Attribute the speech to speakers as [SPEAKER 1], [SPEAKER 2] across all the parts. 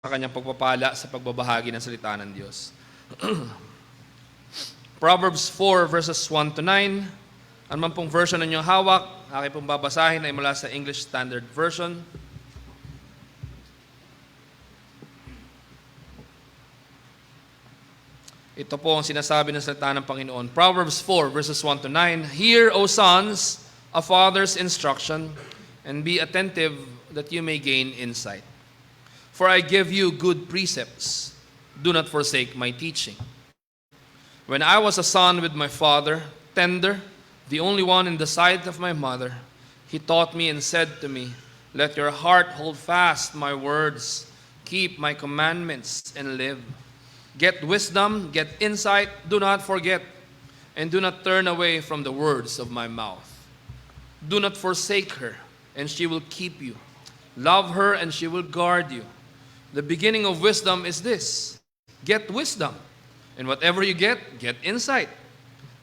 [SPEAKER 1] kanyang pagpapala sa pagbabahagi ng salita ng Diyos. Proverbs 4 verses 1 to 9. Ano man pong version ng inyong hawak, aking pong babasahin ay mula sa English Standard Version. Ito po ang sinasabi ng salita ng Panginoon. Proverbs 4 verses 1 to 9. Hear, O sons, a father's instruction, and be attentive that you may gain insight. For I give you good precepts. Do not forsake my teaching. When I was a son with my father, tender, the only one in the sight of my mother, he taught me and said to me, let your heart hold fast my words, keep my commandments and live. Get wisdom, get insight, do not forget, and do not turn away from the words of my mouth. Do not forsake her, and she will keep you. Love her, and she will guard you. The beginning of wisdom is this: get wisdom, and whatever you get insight.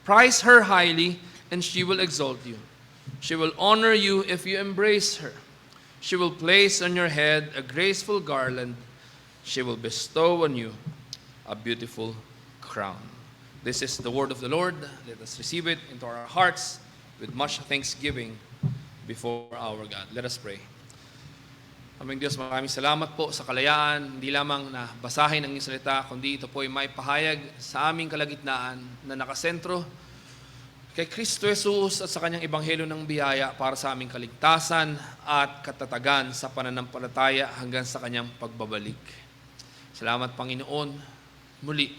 [SPEAKER 1] Prize her highly, and she will exalt you. She will honor you if you embrace her. She will place on your head a graceful garland. She will bestow on you a beautiful crown. This is the word of the Lord. Let us receive it into our hearts with much thanksgiving before our God. Let us pray. Aming Diyos, maraming salamat po sa kalayaan, hindi lamang na basahin ang iyong salita, kundi ito po ay may pahayag sa aming kalagitnaan na nakasentro kay Kristo Jesus at sa kanyang ebanghelyo ng biyaya para sa aming kaligtasan at katatagan sa pananampalataya hanggang sa kanyang pagbabalik. Salamat, Panginoon. Muli,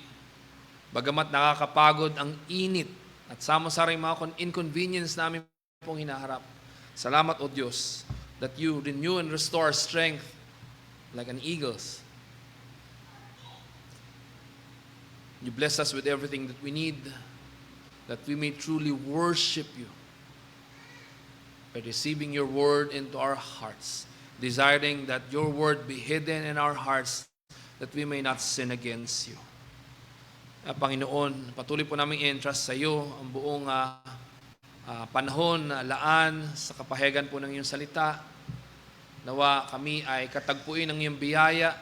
[SPEAKER 1] bagamat nakakapagod ang init at sama-saring mga inconvenience namin pong hinaharap, salamat, O Diyos, that you renew and restore strength like an eagle's. You bless us with everything that we need, that we may truly worship you by receiving your word into our hearts, desiring that your word be hidden in our hearts, that we may not sin against you. Panginoon, patuloy po namin i-entrust sa iyo ang buong panahon na laan sa kapahayagan po ng iyong salita. Nawa kami ay katagpuin ng iyong biyaya,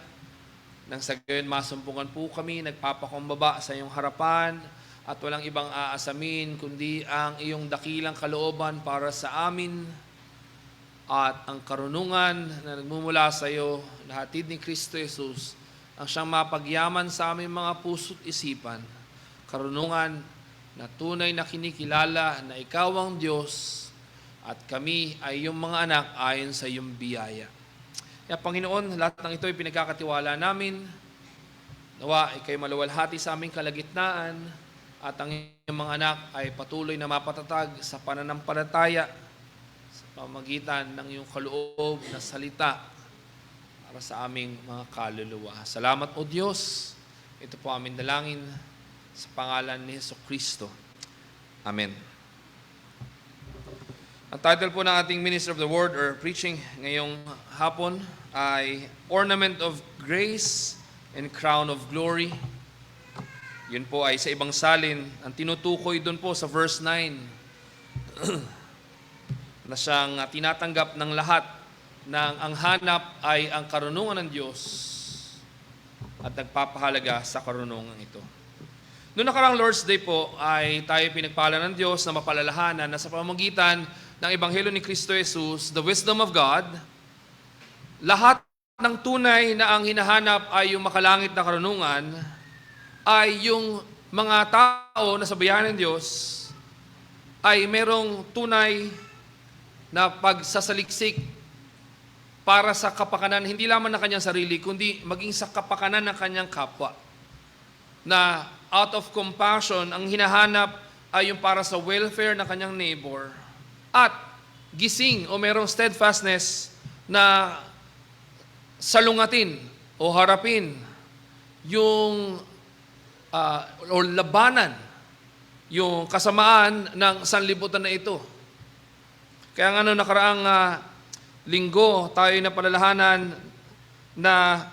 [SPEAKER 1] nang sa gayon masumpungan po kami, nagpapakumbaba sa iyong harapan, at walang ibang aasamin kundi ang iyong dakilang kalooban para sa amin, at ang karunungan na nagmumula sa iyo, nahatid ni Kristo Jesus, ang siyang mapagyaman sa aming mga puso't isipan, karunungan na tunay na kinikilala na ikaw ang Diyos at kami ay iyong mga anak ayon sa iyong biyaya. Kaya Panginoon, lahat ng ito ay pinagkakatiwala namin. Nawa, ikay maluwalhati sa aming kalagitnaan at ang iyong mga anak ay patuloy na mapatatag sa pananampalataya sa pamagitan ng iyong kaloob na salita para sa aming mga kaluluwa. Salamat, O Diyos. Ito po aming dalangin sa pangalan ni Jesucristo. Amen. Ang title po ng ating Minister of the Word or preaching ngayong hapon ay Ornament of Grace and Crown of Glory. Yun po ay sa ibang salin. Ang tinutukoy doon po sa verse 9 na siyang tinatanggap ng lahat nang ang hanap ay ang karunungan ng Diyos at nagpapahalaga sa karunungan ito. Noong nakarang Lord's Day po ay tayo pinagpala ng Diyos na mapalalahanan na sa pamamagitan ng Ebanghelyo ni Kristo Jesus, the wisdom of God, lahat ng tunay na ang hinahanap ay yung makalangit na karunungan, ay yung mga tao na sa bayan ng Diyos ay merong tunay na pagsasaliksik para sa kapakanan, hindi lamang ng kanyang sarili, kundi maging sa kapakanan ng kanyang kapwa. Na out of compassion, ang hinahanap ay yung para sa welfare ng kanyang neighbor. At gising o merong steadfastness na salungatin o harapin yung o labanan yung kasamaan ng sanlibutan na ito. Kaya nga nakaraang linggo, tayo na palalahanan na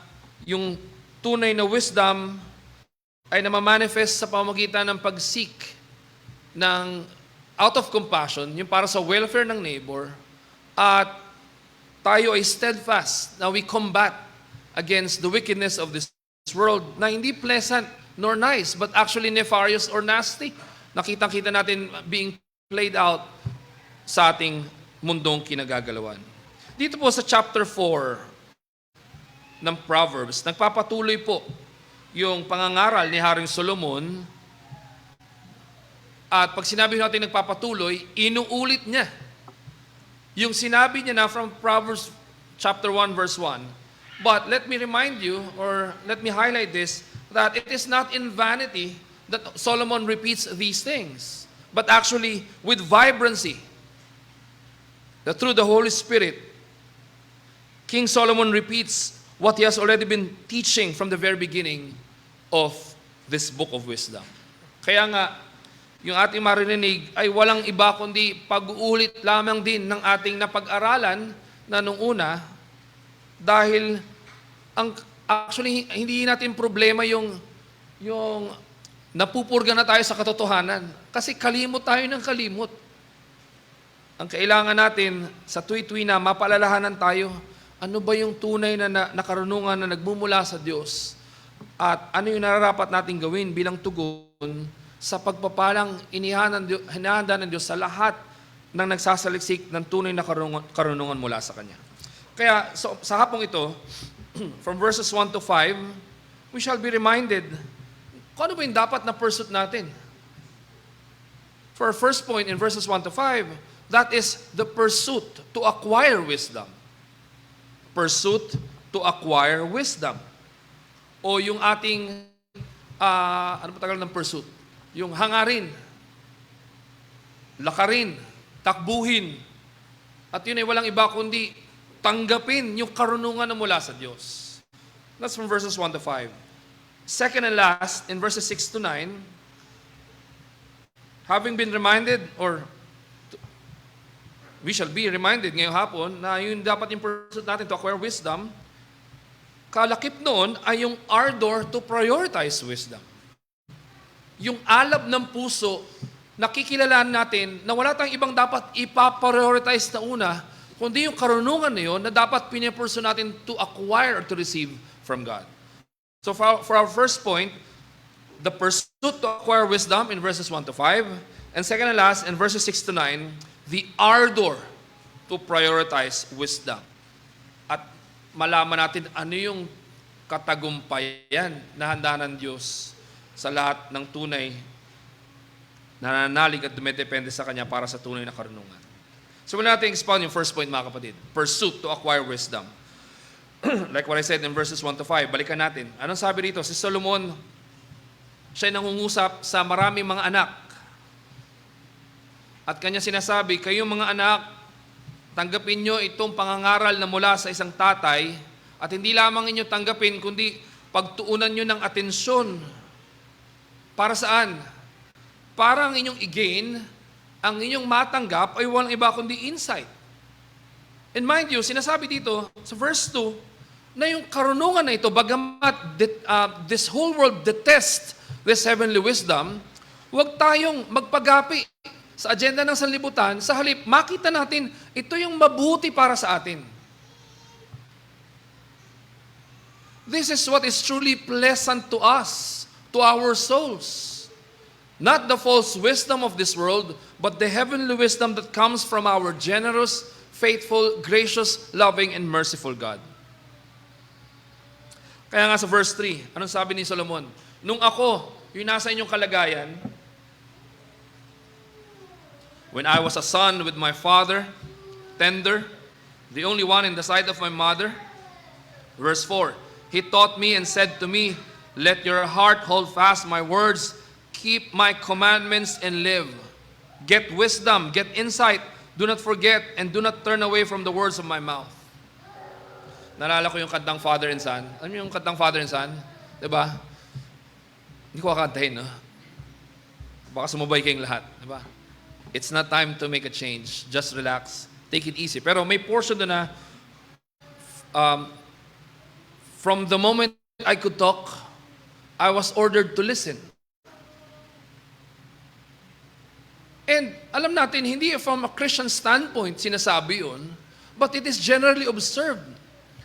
[SPEAKER 1] yung tunay na wisdom ay namamanifest sa pamamagitan ng pag-seek ng out of compassion, yung para sa welfare ng neighbor, at tayo ay steadfast na we combat against the wickedness of this world na hindi pleasant nor nice, but actually nefarious or nasty. Nakita-kita natin being played out sa ating mundong kinagagalawan. Dito po sa chapter 4 ng Proverbs, nagpapatuloy po yung pangangaral ni Haring Solomon. At pag sinabi natin nagpapatuloy, inuulit niya yung sinabi niya na from Proverbs chapter 1 verse 1. But let me remind you, or let me highlight this, that it is not in vanity that Solomon repeats these things, but actually with vibrancy. That through the Holy Spirit, King Solomon repeats what he has already been teaching from the very beginning of this book of wisdom. Kaya nga, yung ating maririnig ay walang iba kundi pag-uulit lamang din ng ating napag-aralan na nung una, dahil actually hindi natin problema yung napupurga na tayo sa katotohanan. Kasi kalimot tayo ng kalimot. Ang kailangan natin sa tuwi-tuwi na mapaalalahanan tayo, ano ba yung tunay na karunungan na nagmumula sa Diyos? At ano yung nararapat nating gawin bilang tugon sa pagpapalang hinahanda ng Diyos sa lahat ng nagsasaliksik ng tunay na karunungan mula sa Kanya. Kaya sa hapong ito, from verses 1 to 5, we shall be reminded kung ano ba yung dapat na pursuit natin. For our first point in verses 1 to 5, that is the pursuit to acquire wisdom. Pursuit to acquire wisdom. O yung ating, ano pa tagal ng pursuit? Yung hangarin, lakarin, takbuhin. At yun ay walang iba kundi tanggapin yung karunungan na mula sa Diyos. That's from verses 1 to 5. Second and last, in verses 6 to 9, having been reminded, or we shall be reminded ngayong hapon na yun dapat yung pursuit natin to acquire wisdom, kalakip noon ay yung ardor to prioritize wisdom. Yung alab ng puso, nakikilalaan natin na wala tayong ibang dapat ipaprioritize na una, kundi yung karunungan na yun na dapat pinipursu natin to acquire or to receive from God. So for our first point, the pursuit to acquire wisdom in verses 1 to 5, and second and last, in verses 6 to 9, the ardor to prioritize wisdom. At malaman natin ano yung katagumpayan na handa ng Diyos sa lahat ng tunay na nananalig at dumedepende sa Kanya para sa tunay na karunungan. So muna natin expound yung first point, mga kapatid. Pursuit to acquire wisdom. Like what I said in verses 1 to 5, balikan natin. Anong sabi rito? Si Solomon, siya'y nangungusap sa maraming mga anak. At kanya sinasabi, kayong mga anak, tanggapin nyo itong pangangaral na mula sa isang tatay, at hindi lamang inyo tanggapin, kundi pagtuunan nyo ng atensyon. Para saan? Para ang inyong i-gain, ang inyong matanggap ay walang iba kundi insight. And mind you, sinasabi dito sa verse 2, na yung karunungan na ito, bagamat this whole world detests this heavenly wisdom, huwag tayong magpagapi sa agenda ng sanlibutan, sa halip, makita natin, ito yung mabuti para sa atin. This is what is truly pleasant to us, to our souls. Not the false wisdom of this world, but the heavenly wisdom that comes from our generous, faithful, gracious, loving, and merciful God. Kaya nga sa verse 3, anong sabi ni Solomon? Nung ako, yung nasa inyong kalagayan, when I was a son with my father, tender, the only one in the sight of my mother. Verse 4, He taught me and said to me, let your heart hold fast my words, keep my commandments and live. Get wisdom, get insight, do not forget, and do not turn away from the words of my mouth. Naalala ko yung kantang Father and Son. Alam niyo yung kantang Father and Son? Diba? Hindi ko kakantahin, no? Baka sumubay kayong lahat. Diba? It's not time to make a change. Just relax. Take it easy. Pero may portion doon na from the moment I could talk, I was ordered to listen. And alam natin, hindi from a Christian standpoint sinasabi yun, but it is generally observed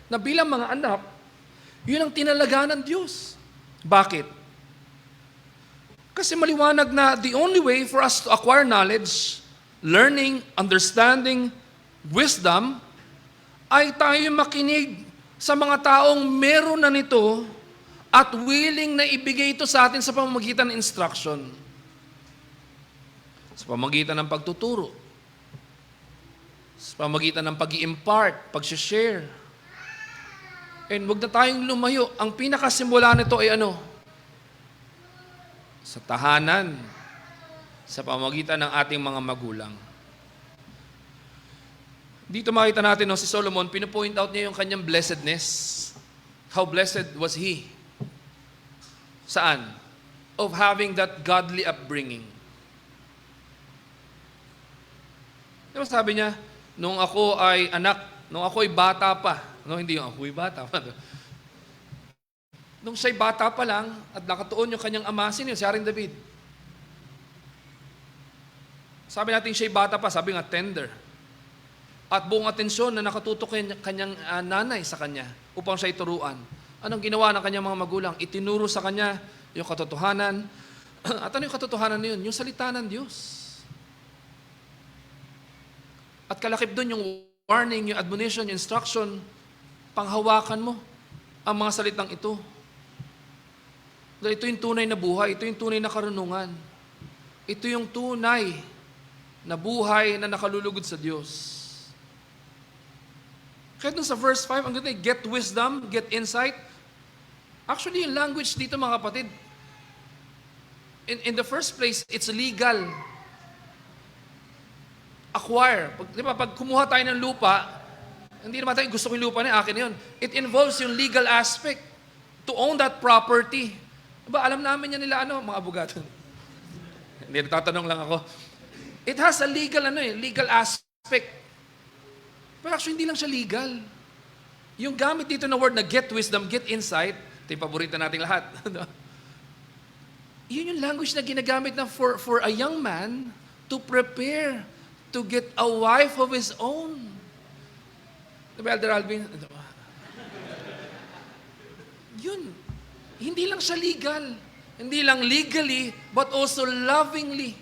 [SPEAKER 1] na bilang mga anak, Yun ang tinalaga ng Diyos. Bakit? Kasi maliwanag na the only way for us to acquire knowledge, learning, understanding, wisdom, ay tayo makinig sa mga taong meron na nito at willing na ibigay ito sa atin sa pamamagitan ng instruction. Sa pamamagitan ng pagtuturo. Sa pamamagitan ng pag-i-impart, pag-share. And wag na tayong lumayo. Ang pinakasimula nito ay ano? Sa tahanan. Sa pamamagitan ng ating mga magulang. Dito makita natin, no, si Solomon, pinupoint out niya yung kanyang blessedness. How blessed was he? Saan? Of having that godly upbringing. Diba sabi niya, nung ako ay anak, nung ako ay bata pa, no, hindi yung ako ay bata pa. Nung siya'y bata pa lang, at nakatuon yung kanyang ama, sino yun? Si Haring David. Sabi natin siya'y bata pa, sabi nga tender. At buong atensyon na nakatutok kanyang nanay sa kanya upang siya'y turuan. Anong ginawa ng kanyang mga magulang? Itinuro sa kanya yung katotohanan. At ano yung katotohanan na yun? Yung salita ng Diyos. At kalakip doon yung warning, yung admonition, yung instruction, panghawakan mo ang mga salitang ito. Dahil ito yung tunay na buhay, ito yung tunay na karunungan. Ito yung tunay na buhay na nakalulugod sa Diyos. Kahit dun sa verse 5, ang ganda, get wisdom, get insight. Actually, yung language dito mga kapatid, in the first place, it's legal. Acquire. Di ba, pag kumuha tayo ng lupa, hindi naman tayo gusto ko yung lupa na akin yun. It involves yung legal aspect to own that property. Diba, alam namin yan nila, mga abogado. Hindi, natatanong lang ako. It has a legal aspect. Pero actually, hindi lang siya legal. Yung gamit dito na word na get wisdom, get insight, ito yung paborito nating lahat. Yun yung language na ginagamit na for a young man to prepare to get a wife of his own. Diba, Elder Alvin? Yun. Hindi lang siya legal. Hindi lang legally, but also lovingly.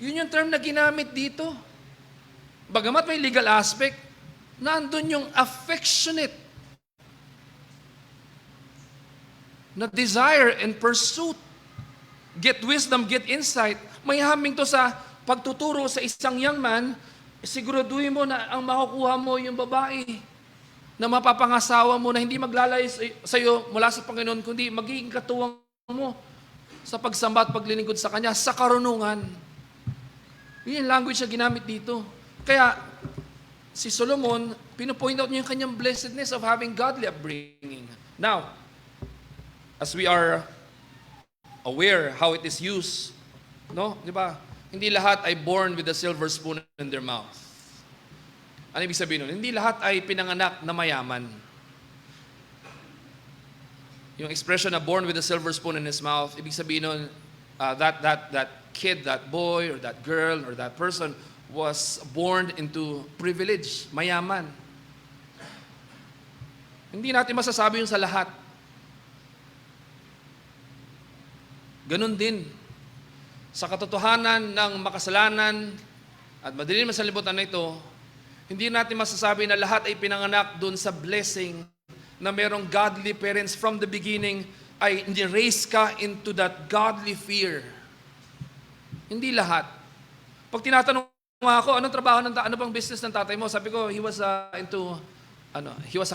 [SPEAKER 1] Yun yung term na ginamit dito. Bagamat may legal aspect, nandun yung affectionate na desire and pursuit. Get wisdom, get insight. May haming to sa pagtuturo sa isang young man, siguraduhin mo na ang makukuha mo yung babae na mapapangasawa mo na hindi maglalayo sa iyo mula sa Panginoon, kundi magiging katuwang mo sa pagsamba at paglilingkod sa Kanya, sa karunungan. Yun yung language na ginamit dito. Kaya, si Solomon, pinupoint out niya yung kanyang blessedness of having godly upbringing. Now, as we are aware how it is used, no? Di ba? Hindi lahat ay born with a silver spoon in their mouth. Ano ibig sabihin nun? Hindi lahat ay pinanganak na mayaman. Yung expression na born with a silver spoon in his mouth, ibig sabihin nun, that kid, that boy, or that girl, or that person was born into privilege, mayaman. Hindi natin masasabi yun sa lahat. Ganon din, sa katotohanan ng makasalanan at madilim sa libutan na ito, hindi natin masasabi na lahat ay pinanganak doon sa blessing na merong godly parents from the beginning ay ni-raise ka into that godly fear. Hindi lahat. Pag tinatanong ako, anong trabaho ano bang business ng tatay mo? Sabi ko, he was a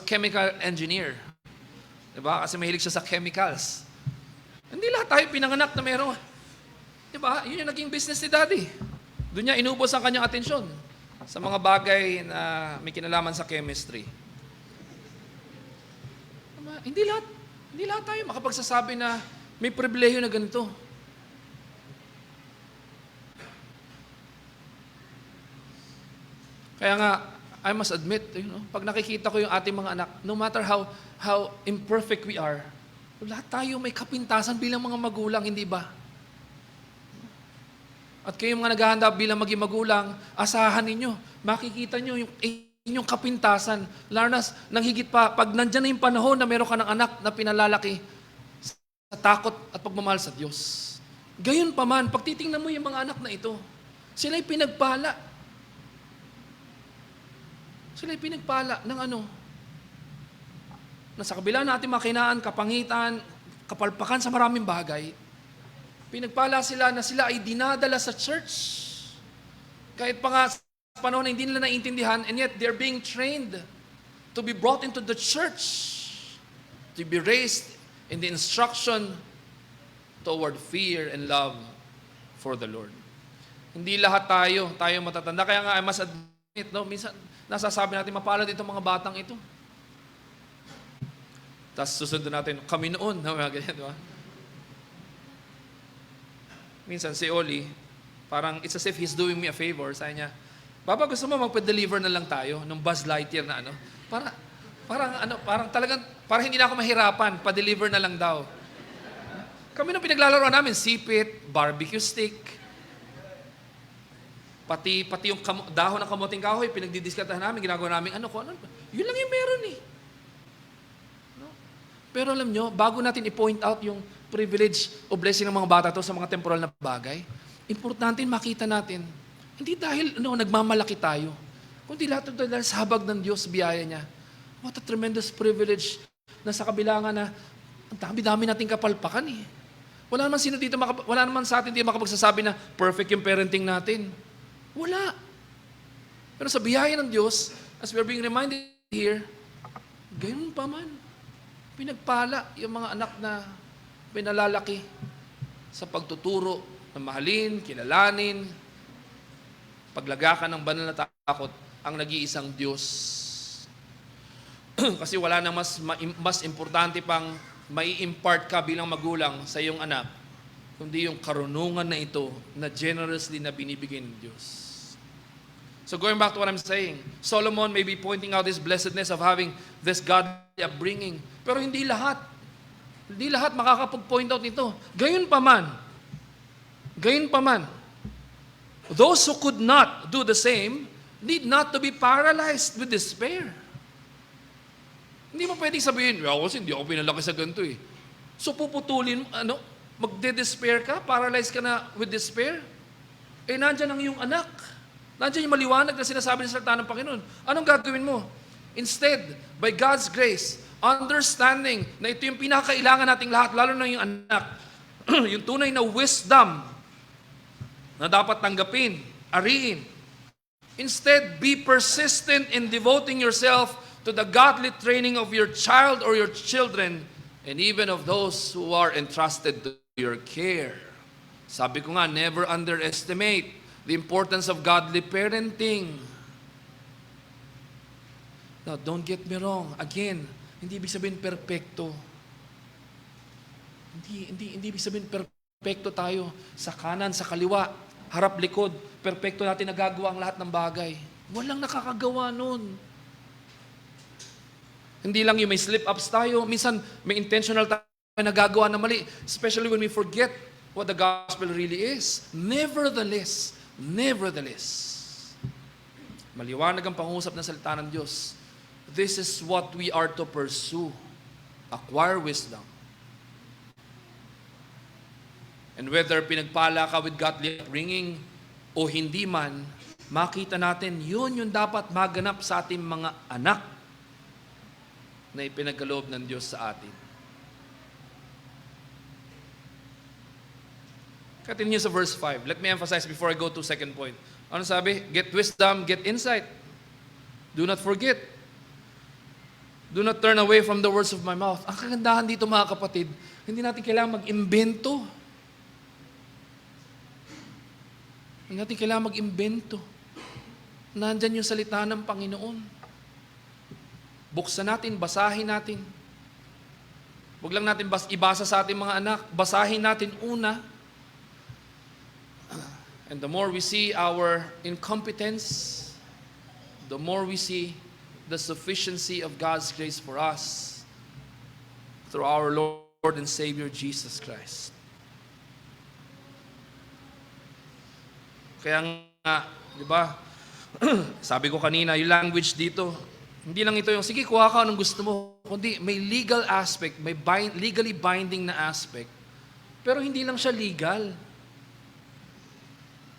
[SPEAKER 1] chemical engineer. Diba? Kasi mahilig siya sa chemicals. Hindi lahat tayo pinanganak na meron. Diba? Yun yung naging business ni Daddy. Doon niya inubos ang kanyang atensyon sa mga bagay na may kinalaman sa chemistry. Diba? Hindi lahat tayo makapagsasabi na may pribilehiyo na ganito. Kaya nga, I must admit, pag nakikita ko yung ating mga anak, no matter how imperfect we are, lahat tayo may kapintasan bilang mga magulang, hindi ba? At kayong mga naghahanda bilang maging magulang, asahan ninyo, makikita nyo yung yung kapintasan. Lalo na, nang higit pa, pag nandyan na yung panahon na meron ka ng anak na pinalalaki sa takot at pagmamahal sa Diyos. Gayon pa man, pag titingnan mo yung mga anak na ito, sila'y pinagpala. Sila'y pinagpala ng ano? Na sa kabila natin makinaan, kapangitan, kapalpakan sa maraming bagay, pinagpala sila na sila ay dinadala sa church. Kahit pa nga sa panahon na hindi nila naiintindihan, and yet they're being trained to be brought into the church, to be raised in the instruction toward fear and love for the Lord. Hindi lahat tayo matatanda. Kaya nga, I must admit, no, minsan nasasabi natin, mapalad itong mga batang ito. Tapos susunod natin, kami noon, no, mga ganyan, di ba? Minsan si Oli, parang it's as if he's doing me a favor. Sabi niya, Papa, gusto mo magpa-deliver na lang tayo ng Buzz Lightyear na ano? Parang talagang, parang hindi na ako mahirapan, pa-deliver na lang daw. Kami nung pinaglalaroan namin, sipit, barbecue stick, pati yung dahon ng kamuting kahoy, pinagdidiskatahan namin, ginagawa namin, ano. Yun lang yung meron eh. No? Pero alam nyo, bago natin i-point out yung privilege o blessing ng mga bata to sa mga temporal na bagay, importante makita natin, hindi dahil nagmamalaki tayo, kundi lahat ito dahil sa habag ng Diyos, biyaya niya. What a tremendous privilege na sa kabila nga na ang dami-dami nating kapalpakan eh. Wala naman sa atin di makapagsasabi na perfect yung parenting natin. Wala. Pero sa biyaya ng Diyos, as we're being reminded here, gayon pa man, pinagpala yung mga anak na pinalalaki sa pagtuturo na mahalin, kilalanin, paglagakan ng banal na takot ang nag-iisang Diyos. Kasi wala nang mas importante pang mai-impart ka bilang magulang sa iyong anak, kundi yung karunungan na ito na generously na binibigay ng Diyos. So going back to what I'm saying, Solomon may be pointing out this blessedness of having this godly upbringing. Pero hindi lahat makakapag-point out nito. Gayon pa man, those who could not do the same need not to be paralyzed with despair. Hindi mo pwedeng sabihin, kasi hindi ako pinalaki sa ganito eh. So puputulin, magde-despair ka, paralyzed ka na with despair? Nandyan ang iyong anak. Nandyan yung maliwanag na sinasabi ng salita ng Panginoon. Anong gagawin mo? Instead, by God's grace, understanding na ito yung pinakailangan nating lahat, lalo na yung anak, yung tunay na wisdom na dapat tanggapin, ariin. Instead, be persistent in devoting yourself to the godly training of your child or your children and even of those who are entrusted to your care. Sabi ko nga, never underestimate the importance of godly parenting. Now, don't get me wrong. Again, hindi ibig sabihin perpekto. Hindi ibig sabihin perpekto tayo sa kanan, sa kaliwa, harap, likod. Perpekto natin nagagawa ang lahat ng bagay. Walang nakakagawa nun. Hindi lang yung may slip-ups tayo. Minsan, may intentional tayo nagagawa na mali. Especially when we forget what the gospel really is. Nevertheless, maliwanag ang pangusap ng salita ng Diyos. This is what we are to pursue. Acquire wisdom. And whether pinagpala ka with godly upbringing o hindi man, makita natin yun yung dapat maganap sa ating mga anak na ipinagkaloob ng Diyos sa atin. Continue sa verse 5. Let me emphasize before I go to second point. Ano sabi? Get wisdom, get insight. Do not forget. Do not turn away from the words of my mouth. Ang kagandahan dito mga kapatid, hindi natin kailangan mag-imbento. Hindi natin kailangan mag-imbento. Nandyan yung salita ng Panginoon. Buksan natin, basahin natin. Huwag lang natin ibasa sa ating mga anak. Basahin natin una. And the more we see our incompetence, the more we see the sufficiency of God's grace for us through our Lord and Savior Jesus Christ. Kaya nga, di ba, Sabi ko kanina, yung language dito, hindi lang ito yung, sige, kuha ka anong gusto mo. Kundi may legal aspect, may legally binding na aspect. Pero hindi lang siya legal.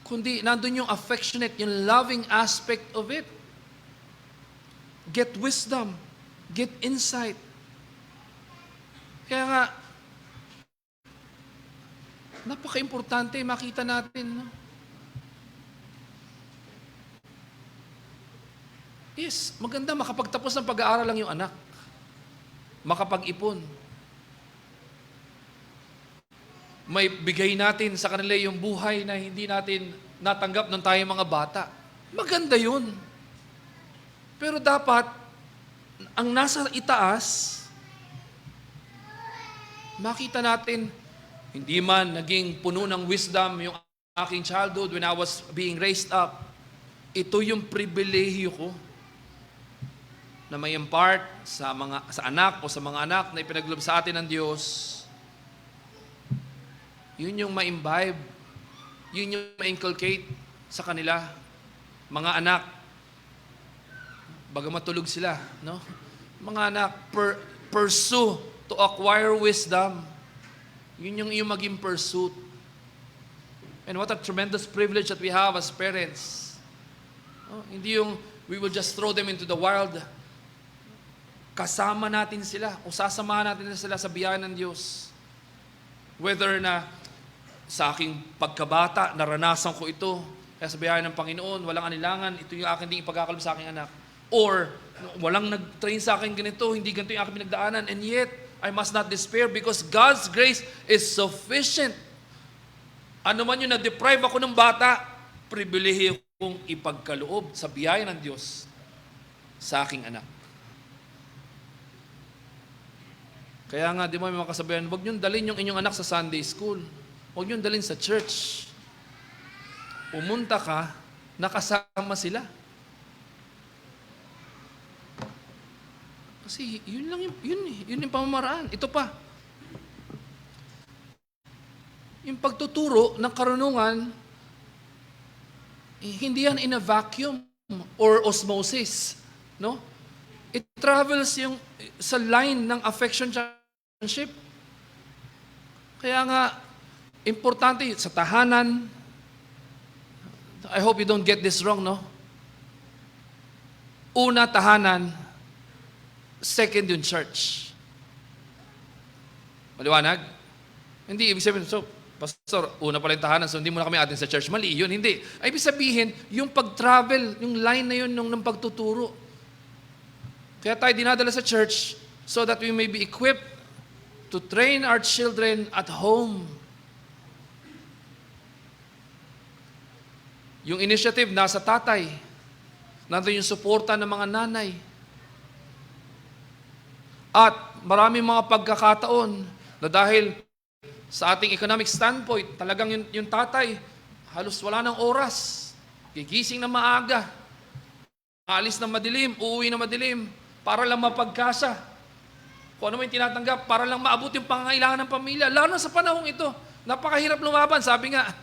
[SPEAKER 1] Kundi nandun yung affectionate, yung loving aspect of it. Get wisdom. Get insight. Kaya nga, napaka-importante makita natin, no? Yes, maganda makapagtapos ng pag-aaral lang yung anak. Makapag-ipon. May bigay natin sa kanila yung buhay na hindi natin natanggap nung tayo mga bata. Maganda yun. Pero dapat, ang nasa itaas, makita natin, hindi man naging puno ng wisdom yung aking childhood when I was being raised up. Ito yung pribilehiyo ko na may impart sa anak o sa mga anak na ipinaglob sa atin ng Diyos. Yun yung ma-imbibe. Yun yung ma-inculcate sa kanila. Mga anak, baga matulog sila, no? Mga anak, pursue to acquire wisdom. Yun yung iyong maging pursuit. And what a tremendous privilege that we have as parents. Oh, hindi yung we will just throw them into the wild. Kasama natin sila, o sasamahan natin sila sa biyaya ng Diyos. Whether na sa aking pagkabata, naranasan ko ito, kaya sa biyaya ng Panginoon, walang anilangan, ito yung aking ding ipagkakaloob sa aking anak. Or, walang nag-train sa akin ganito, hindi ganito yung aking pinagdaanan, and yet, I must not despair because God's grace is sufficient. Ano man yung na-deprive ako ng bata, pribilehiyo kong ipagkaloob sa biyaya ng Diyos sa aking anak. Kaya nga, di ba may mga kasabayan, huwag niyong dalhin yung inyong anak sa Sunday school. Huwag niyong dalhin sa church. Pumunta ka, nakasama sila. Kasi yun lang yun yung pamamaraan. Ito pa. Yung pagtuturo ng karunungan, hindi yan in a vacuum or osmosis. No? It travels yung sa line ng affectionship. Kaya nga, importante sa tahanan. I hope you don't get this wrong, no? Una, tahanan. Second, yung church. Maliwanag? Hindi, ibig sabihin, so, Pastor, una pala yung tahanan, so hindi mo na kami atin sa church. Mali, yun, hindi. Ay, ibig sabihin, yung pag-travel, yung line na yun ng pagtuturo. Kaya tayo dinadala sa church so that we may be equipped to train our children at home. Yung initiative nasa tatay. Nandun yung suporta ng mga nanay. At maraming mga pagkakataon na dahil sa ating economic standpoint, talagang yung tatay, halos wala ng oras. Gigising na maaga. Alis na madilim, uuwi na madilim, para lang mapagkasa. Kung ano man yung tinatanggap, para lang maabot yung pangangailangan ng pamilya. Lalo na sa panahong ito, napakahirap lumaban. Sabi nga,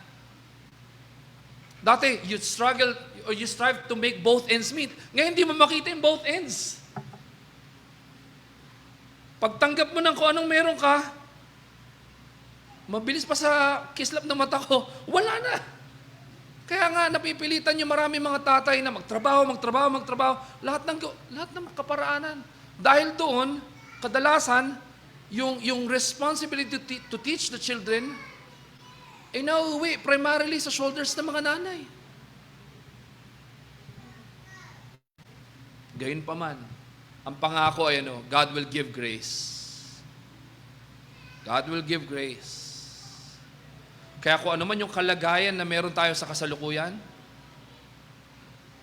[SPEAKER 1] dati, you struggle or you strive to make both ends meet. Ngayon, hindi mo makita yung both ends. Pagtanggap mo ng kung anong meron ka, mabilis pa sa kislap ng mata ko, wala na. Kaya nga, napipilitan yung marami mga tatay na magtrabaho. Lahat ng kaparaanan. Dahil doon, kadalasan, yung responsibility to teach the children ay nauuwi primarily sa shoulders ng mga nanay. Gayunpaman, ang pangako ay God will give grace. God will give grace. Kaya kung ano man yung kalagayan na meron tayo sa kasalukuyan,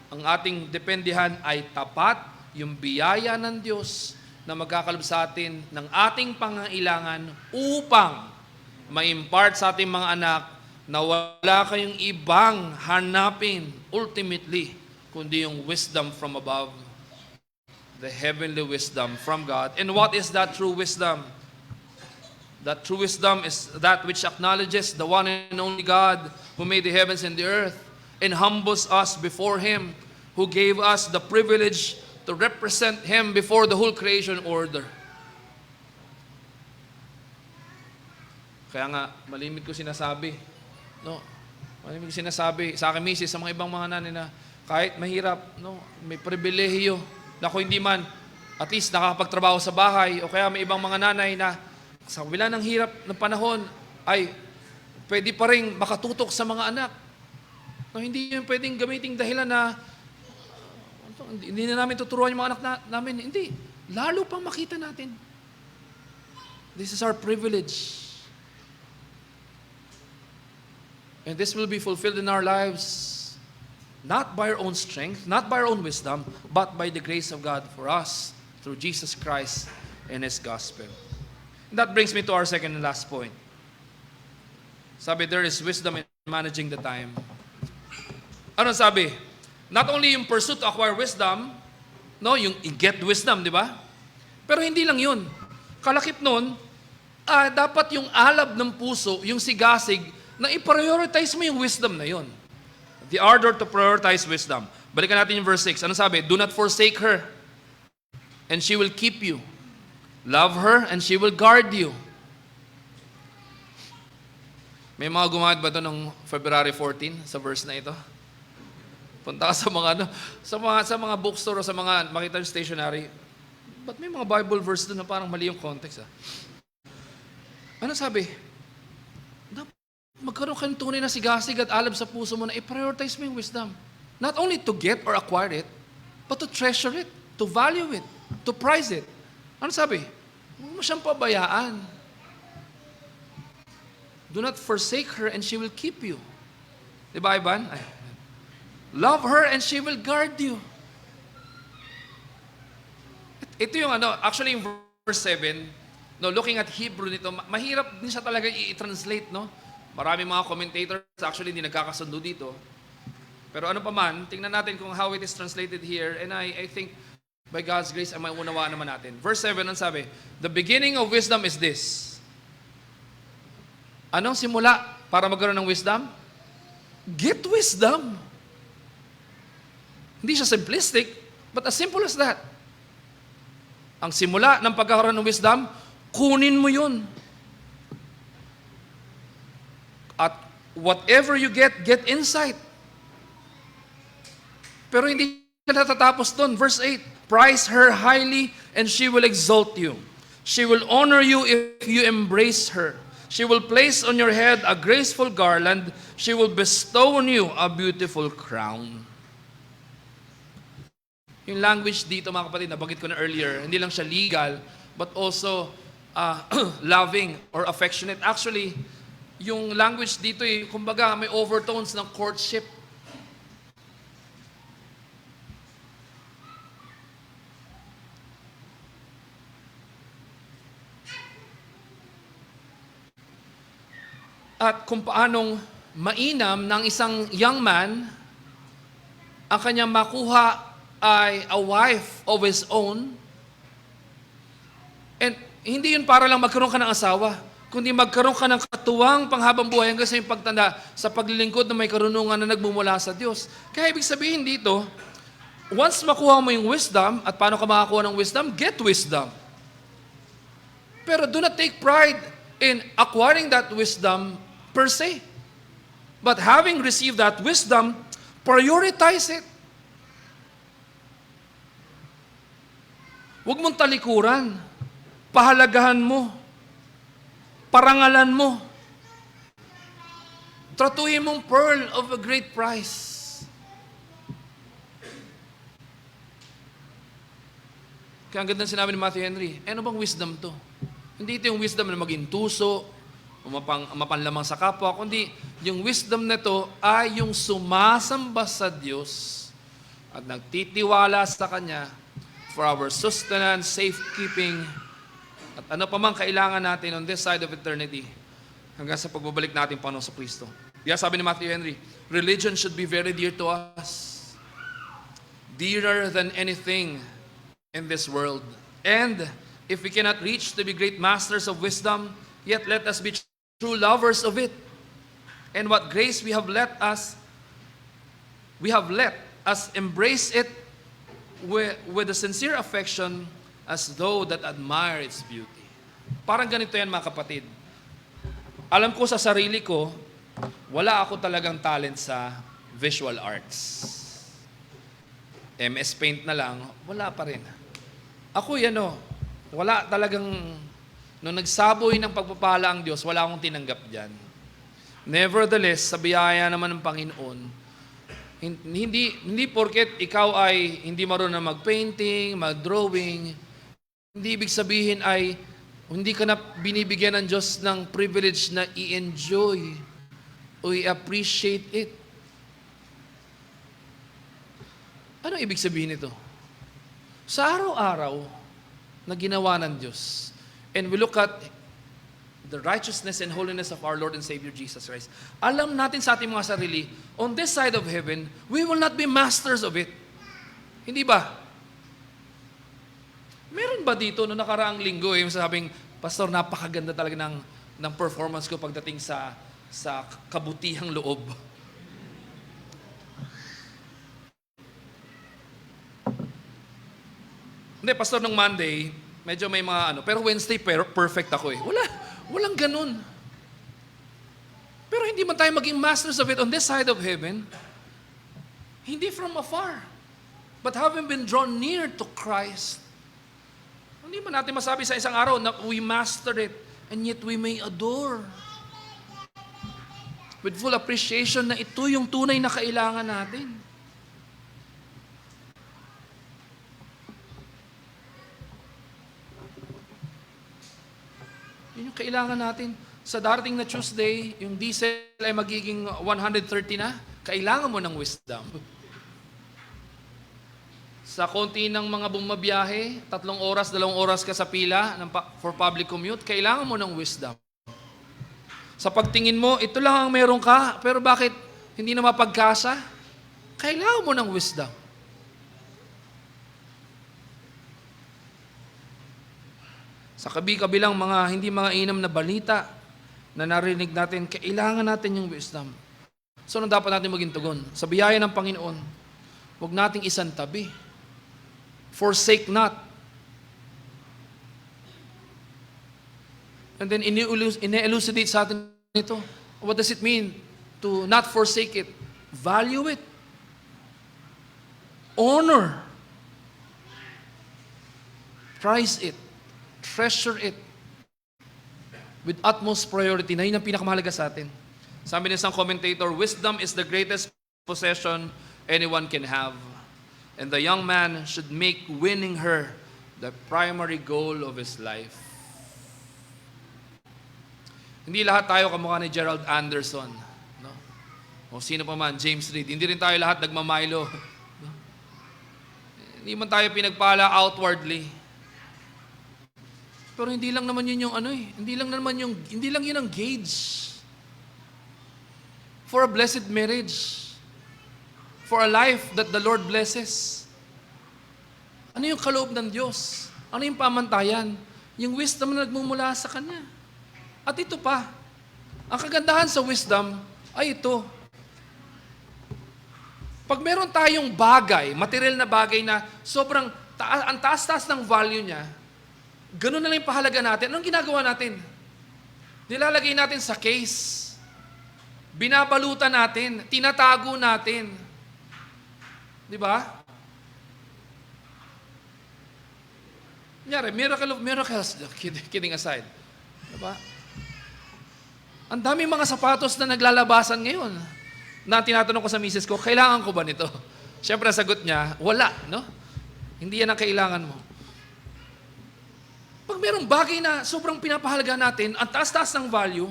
[SPEAKER 1] ang ating dependihan ay tapat, yung biyaya ng Diyos na magkakalob sa atin ng ating pangangailangan upang ma-impart sa ating mga anak na wala kayong ibang hanapin ultimately, kundi yung wisdom from above, the heavenly wisdom from God. And what is that true wisdom? That true wisdom is that which acknowledges the one and only God who made the heavens and the earth and humbles us before Him who gave us the privilege to represent Him before the whole creation order. Kaya nga, malimit ko sinasabi, no? Malimit ko sinasabi sa akin, misis, sa mga ibang mga nanay na kahit mahirap, no, may pribilehiyo na kung hindi man, at least nakakapagtrabaho sa bahay, o kaya may ibang mga nanay na sa kabila ng hirap ng panahon, ay pwede pa rin makatutok sa mga anak. No, hindi yun pwedeng gamiting dahilan na hindi na namin tuturuan yung mga anak namin. Hindi. Lalo pang makita natin. This is our privilege. And this will be fulfilled in our lives, not by our own strength, not by our own wisdom, but by the grace of God for us through Jesus Christ and His gospel. And that brings me to our second and last point. Sabi, there is wisdom in managing the time. Ano sabi? Not only yung pursuit to acquire wisdom, no, yung get wisdom, di ba? Pero hindi lang yun. Kalakip nun, dapat yung alab ng puso, yung sigasig, na i-prioritize mo yung wisdom na yun. The ardor to prioritize wisdom. Balikan natin yung verse 6. Ano sabi? Do not forsake her, and she will keep you. Love her, and she will guard you. May mga gumamit ba ito ng February 14 sa verse na ito? Punta ka sa mga sa mga bookstore o sa mga makita yung stationery. Ba't may mga Bible verse doon na parang mali yung context? Ano sabi? Magkaroon ka ng tunay na sigasig at alab sa puso mo na i-prioritize mo yung wisdom. Not only to get or acquire it, but to treasure it, to value it, to prize it. Ano sabi? Huwag mo siyang pabayaan. Do not forsake her and she will keep you. Diba, Ivan? Love her and she will guard you. Ito yung actually yung verse 7, no, looking at Hebrew nito, mahirap din siya talaga i-translate, no? Marami mga commentators actually hindi nagkakasundo dito. Pero ano pa man, tingnan natin kung how it is translated here, and I think by God's grace, ay maiunawaan naman natin. Verse 7, ang sabi, the beginning of wisdom is this. Anong simula para magkaroon ng wisdom? Get wisdom. Hindi siya simplistic, but as simple as that. Ang simula ng pagkakaroon ng wisdom, kunin mo yun. At whatever you get insight. Pero hindi ka natatapos doon. Verse 8, prize her highly and she will exalt you. She will honor you if you embrace her. She will place on your head a graceful garland. She will bestow on you a beautiful crown. Yung language dito, mga kapatid, nabanggit ko na earlier, hindi lang siya legal, but also loving or affectionate. Actually, yung language dito, kumbaga, may overtones ng courtship. At kung paanong mainam ng isang young man ang kanyang makuha ay a wife of his own. And hindi yun para lang magkaroon ka ng asawa, kundi magkaroon ka ng katuwang panghabang buhay hanggang sa iyong pagtanda sa paglilingkod na may karunungan na nagmumula sa Diyos. Kaya ibig sabihin dito, once makuha mo yung wisdom, at paano ka makakuha ng wisdom? Get wisdom. Pero do not take pride in acquiring that wisdom per se. But having received that wisdom, prioritize it. Huwag mong talikuran. Pahalagahan mo. Parangalan mo. Tratuhin mong pearl of a great price. Kaya ang ganda sinabi ni Matthew Henry, ano bang wisdom to? Hindi ito yung wisdom na maging tuso, o mapanlamang sa kapwa, kundi yung wisdom na to ay yung sumasamba sa Diyos at nagtitiwala sa Kanya for our sustenance, safekeeping, at ano pa man kailangan natin on this side of eternity hanggang sa pagbabalik natin Panginoon sa Kristo. Kaya sabi ni Matthew Henry, religion should be very dear to us. Dearer than anything in this world. And if we cannot reach to be great masters of wisdom, yet let us be true lovers of it. And what grace we have let us embrace it with a sincere affection as though that admire its beauty. Parang ganito yan mga kapatid. Alam ko sa sarili ko, wala ako talagang talent sa visual arts. MS Paint na lang, wala pa rin. Ako wala talagang, nung nagsaboy ng pagpapala ang Diyos, wala akong tinanggap dyan. Nevertheless, sa biyaya naman ng Panginoon, hindi porket ikaw ay hindi marunong mag-painting, mag-drawing, hindi ibig sabihin ay hindi ka na binibigyan ng Diyos ng privilege na i-enjoy o i-appreciate it. Ano ibig sabihin nito? Sa araw-araw na ginawa ng Diyos, and we look at the righteousness and holiness of our Lord and Savior Jesus Christ, alam natin sa ating mga sarili, on this side of heaven, we will not be masters of it. Hindi ba? Meron ba dito no nakaraang linggo yung sabing, Pastor, napakaganda talaga ng performance ko pagdating sa kabutihang loob. Hindi, Pastor, nung Monday, medyo may mga pero Wednesday, perfect ako eh. Walang ganun. Pero hindi man tayo maging masters of it on this side of heaven, hindi from afar, but having been drawn near to Christ. Hindi man natin masabi sa isang araw na we mastered it, and yet we may adore with full appreciation na ito yung tunay na kailangan natin. Yun yung kailangan natin. Sa darating na Tuesday, yung diesel ay magiging 130 na, kailangan mo ng wisdom. Sa konti ng mga bumabiyahe, 3 oras, 2 oras ka sa pila for public commute, kailangan mo ng wisdom. Sa pagtingin mo, ito lang ang meron ka, pero bakit hindi na mapagkasa? Kailangan mo ng wisdom. Sa kabi-kabilang hindi mga inam na balita na narinig natin, kailangan natin yung wisdom. So, ano dapat natin maging tugon? Sa biyaya ng Panginoon, huwag nating isantabi. Forsake not. And then, ine-elucidate sa atin ito. What does it mean to not forsake it? Value it. Honor. Prize it. Treasure it. With utmost priority. Na yun ang pinakamahalaga sa atin. Sabi ng isang commentator, wisdom is the greatest possession anyone can have. And the young man should make winning her the primary goal of his life. Hindi lahat tayo kamukha ni Gerald Anderson. No? O sino pa man, James Reid. Hindi rin tayo lahat nagmamilo. No? Hindi man tayo pinagpala outwardly. Pero hindi lang naman yun yung hindi lang yun ang gauge for a blessed marriage. For a life that the Lord blesses. Ano yung kaloob ng Diyos? Ano yung pamantayan? Yung wisdom na nagmumula sa Kanya. At ito pa, ang kagandahan sa wisdom ay ito. Pag meron tayong bagay, material na bagay na sobrang ang taas-taas ng value niya, ganun na lang yung pahalaga natin. Anong ginagawa natin? Nilalagay natin sa case. Binabalutan natin. Tinatago natin. Di ba? Kunyari, miracle of miracles. Kidding aside. Di ba? Ang daming mga sapatos na naglalabasan ngayon. Na tinatanong ko sa misis ko, kailangan ko ba nito? Siyempre, sagot niya, wala. No? Hindi yan ang kailangan mo. Pag mayroong bagay na sobrang pinapahalaga natin, ang taas-taas ng value,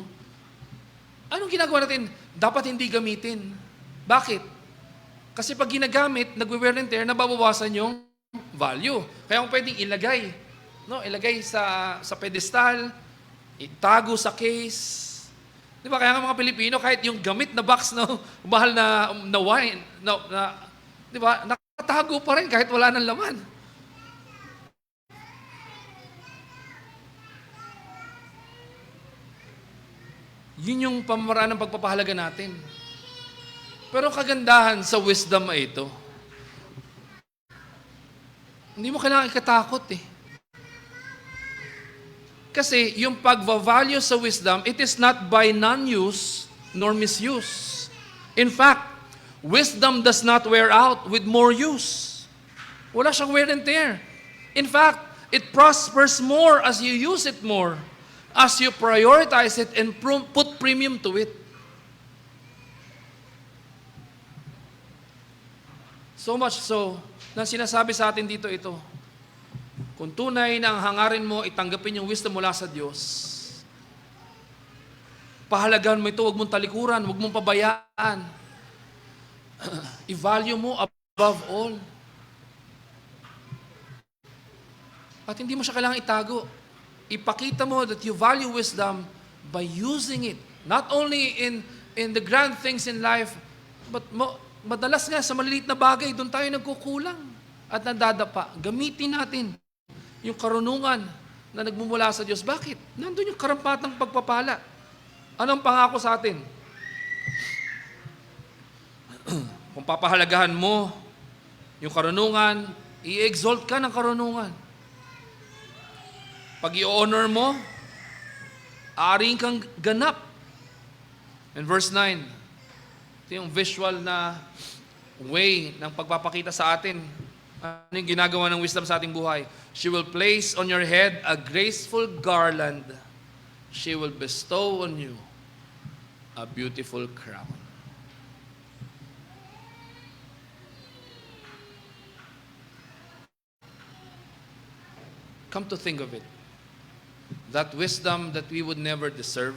[SPEAKER 1] anong ginagawa natin? Dapat hindi gamitin. Bakit? Kasi pag ginagamit, nagwe-wear and tear, nababawasan yung value. Kaya kung pwedeng ilagay, no? Ilagay sa pedestal, itago sa case. Di ba? Kaya nga mga Pilipino, kahit yung gamit na box, no? Mahal na wine, di ba? Nakatago pa rin kahit wala ng laman. Yun yung pamaraan ng pagpapahalaga natin. Pero kagandahan sa wisdom ay ito. Hindi mo kailangan ikatakot eh. Kasi yung pag-value sa wisdom, it is not by non-use nor misuse. In fact, wisdom does not wear out with more use. Wala siyang wear and tear. In fact, it prospers more as you use it more, as you prioritize it and put premium to it. So much so, na sinasabi sa atin dito ito, kung tunay na ang hangarin mo, itanggapin yung wisdom mula sa Diyos, pahalagahan mo ito, huwag mong talikuran, huwag mong pabayaan. I-value mo above all. At hindi mo siya kailangang itago. Ipakita mo that you value wisdom by using it. Not only in the grand things in life, but madalas nga sa maliliit na bagay, doon tayo nagkukulang at nadadapa. Gamitin natin yung karunungan na nagmumula sa Diyos. Bakit? Nandun yung karampatang pagpapala. Anong pangako sa atin? Kung papahalagahan mo yung karunungan, i-exalt ka ng karunungan. Pag i-honor mo, aaring kang ganap. In verse 9, ito yung visual na way ng pagpapakita sa atin. Ano yung ginagawa ng wisdom sa ating buhay? She will place on your head a graceful garland. She will bestow on you a beautiful crown. Come to think of it, that wisdom that we would never deserve,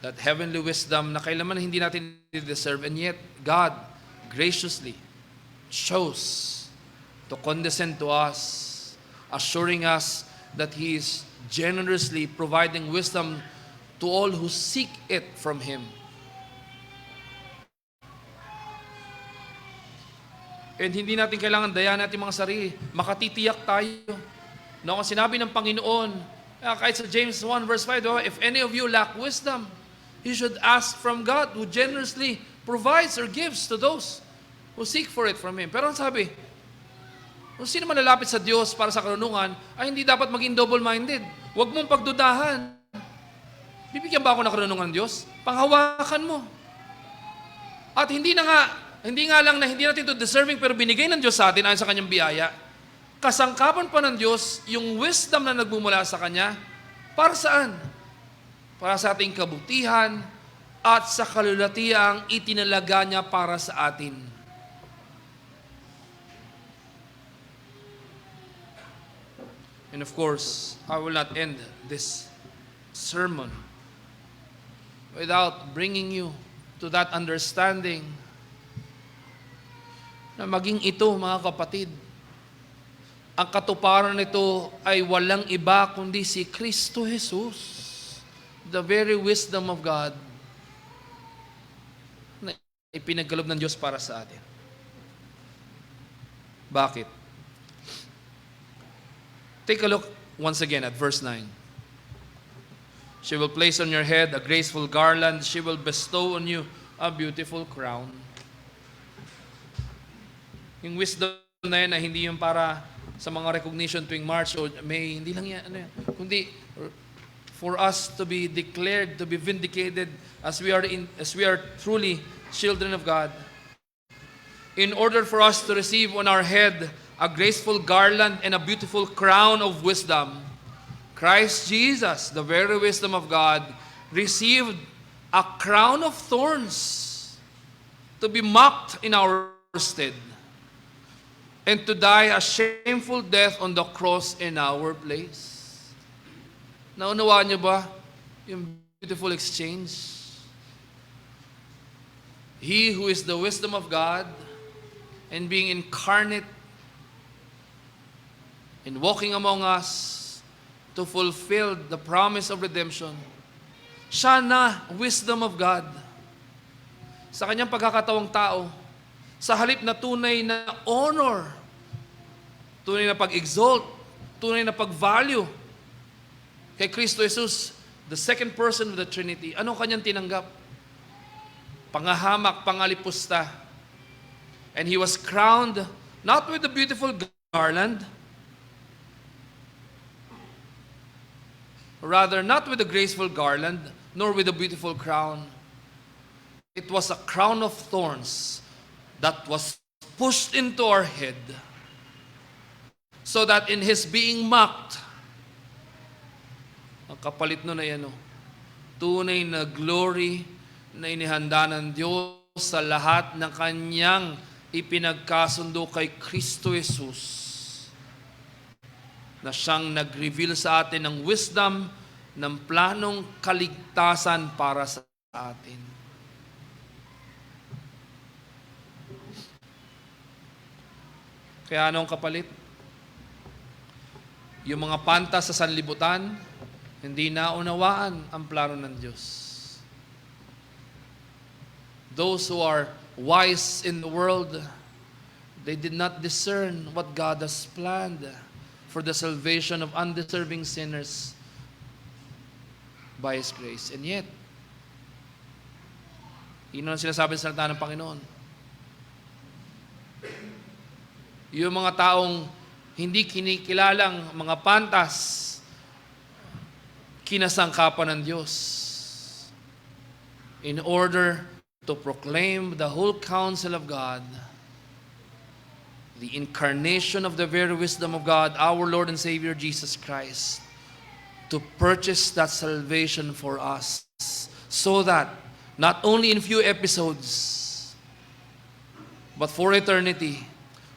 [SPEAKER 1] that heavenly wisdom na kailanman hindi natin deserve, and yet God graciously chose to condescend to us, assuring us that He is generously providing wisdom to all who seek it from Him. And hindi natin kailangan dayan natin mga sarili. Makatitiyak tayo. No, kung sinabi ng Panginoon, kahit sa James 1 verse 5, if any of you lack wisdom, you should ask from God who generously provides or gives to those who seek for it from Him. Pero ang sabi, kung sino man lalapit sa Diyos para sa karunungan, ay hindi dapat maging double-minded. Huwag mong pagdudahan. Bibigyan ba ako ng karunungan ng Diyos? Panghawakan mo. At hindi nga lang na hindi natin ito deserving, pero binigay ng Diyos sa atin ayon sa Kanyang biyaya. Kasangkapan pa ng Diyos yung wisdom na nagmumula sa Kanya. Para saan? Para sa ating kabutihan at sa kalulatiang itinalaga niya para sa atin. And of course, I will not end this sermon without bringing you to that understanding na maging ito, mga kapatid, ang katuparan nito ay walang iba kundi si Kristo Jesus, the very wisdom of God na ipinagkaloob ng Diyos para sa atin. Bakit? Take a look once again at verse 9. She will place on your head a graceful garland. She will bestow on you a beautiful crown. Yung wisdom na yan, na hindi yung para sa mga recognition tuwing March o May, hindi lang yan, kundi for us to be declared, to be vindicated as we are truly children of God. In order for us to receive on our head a graceful garland and a beautiful crown of wisdom, Christ Jesus, the very wisdom of God, received a crown of thorns to be mocked in our stead, and to die a shameful death on the cross in our place. Naunawaan niyo ba yung beautiful exchange? He who is the wisdom of God and being incarnate and walking among us to fulfill the promise of redemption, siya na wisdom of God. Sa kanyang pagkakatawang tao, sa halip na tunay na honor, tunay na pag-exalt, tunay na pag-value kay Kristo Jesus, the second person of the Trinity, anong kanyang tinanggap? Pangahamak, pangalipusta. And he was crowned not with a beautiful garland, rather not with a graceful garland, nor with a beautiful crown. It was a crown of thorns that was pushed into our head, so that in his being mocked, ang kapalit nun ay tunay na glory na inihanda ng Diyos sa lahat ng kanyang ipinagkasundo kay Kristo Jesus, na siyang nag-reveal sa atin ng wisdom ng planong kaligtasan para sa atin. Kaya anong kapalit? Yung mga pantas sa sanlibutan, hindi naunawaan ang plano ng Diyos. Those who are wise in the world, they did not discern what God has planned for the salvation of undeserving sinners by His grace. And yet, yun ang sinasabi sa salita ng Panginoon. Yung mga taong hindi kinikilalang mga pantas, kinasangkapan ng Diyos in order to proclaim the whole counsel of God, the incarnation of the very wisdom of God, our Lord and Savior Jesus Christ, to purchase that salvation for us, so that not only in few episodes, but for eternity,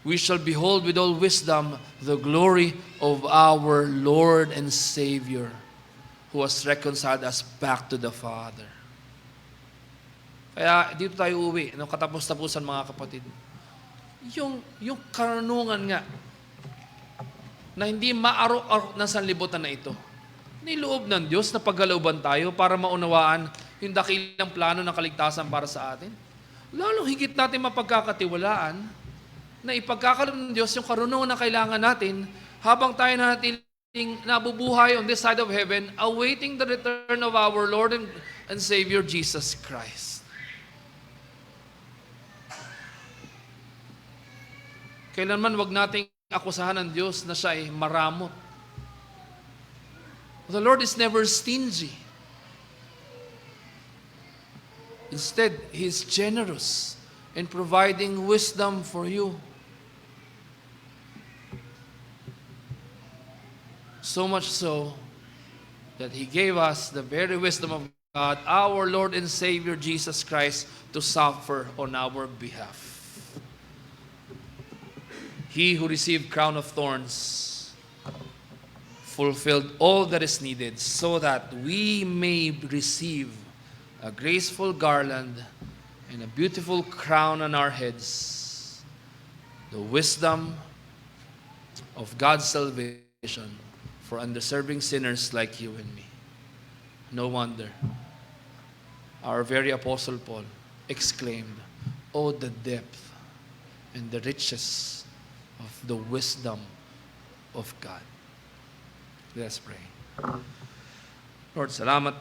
[SPEAKER 1] we shall behold with all wisdom the glory of our Lord and Savior, who has reconciled us back to the Father. Kaya dito tayo uwi, katapos-tapusan mga kapatid. Yung karunungan nga, na hindi maarok-arok ng sanlibutan na ito, niloob ng Diyos na paggalooban tayo para maunawaan yung dakilang plano ng kaligtasan para sa atin. Lalong higit natin mapagkakatiwalaan na ipagkakalob ng Diyos yung karunungan na kailangan natin habang tayo natiling nabubuhay on this side of heaven, awaiting the return of our Lord and Savior Jesus Christ. Kailanman wag nating akusahan ng Diyos na siya ay maramot. The Lord is never stingy. Instead, He is generous in providing wisdom for you. So much so that He gave us the very wisdom of God, our Lord and Savior Jesus Christ, to suffer on our behalf. He who received crown of thorns fulfilled all that is needed so that we may receive a graceful garland and a beautiful crown on our heads, the wisdom of God's salvation for undeserving sinners like you and me. No wonder our very Apostle Paul exclaimed, "Oh, the depth and the riches of the wisdom of God." Let us pray. Lord, salamat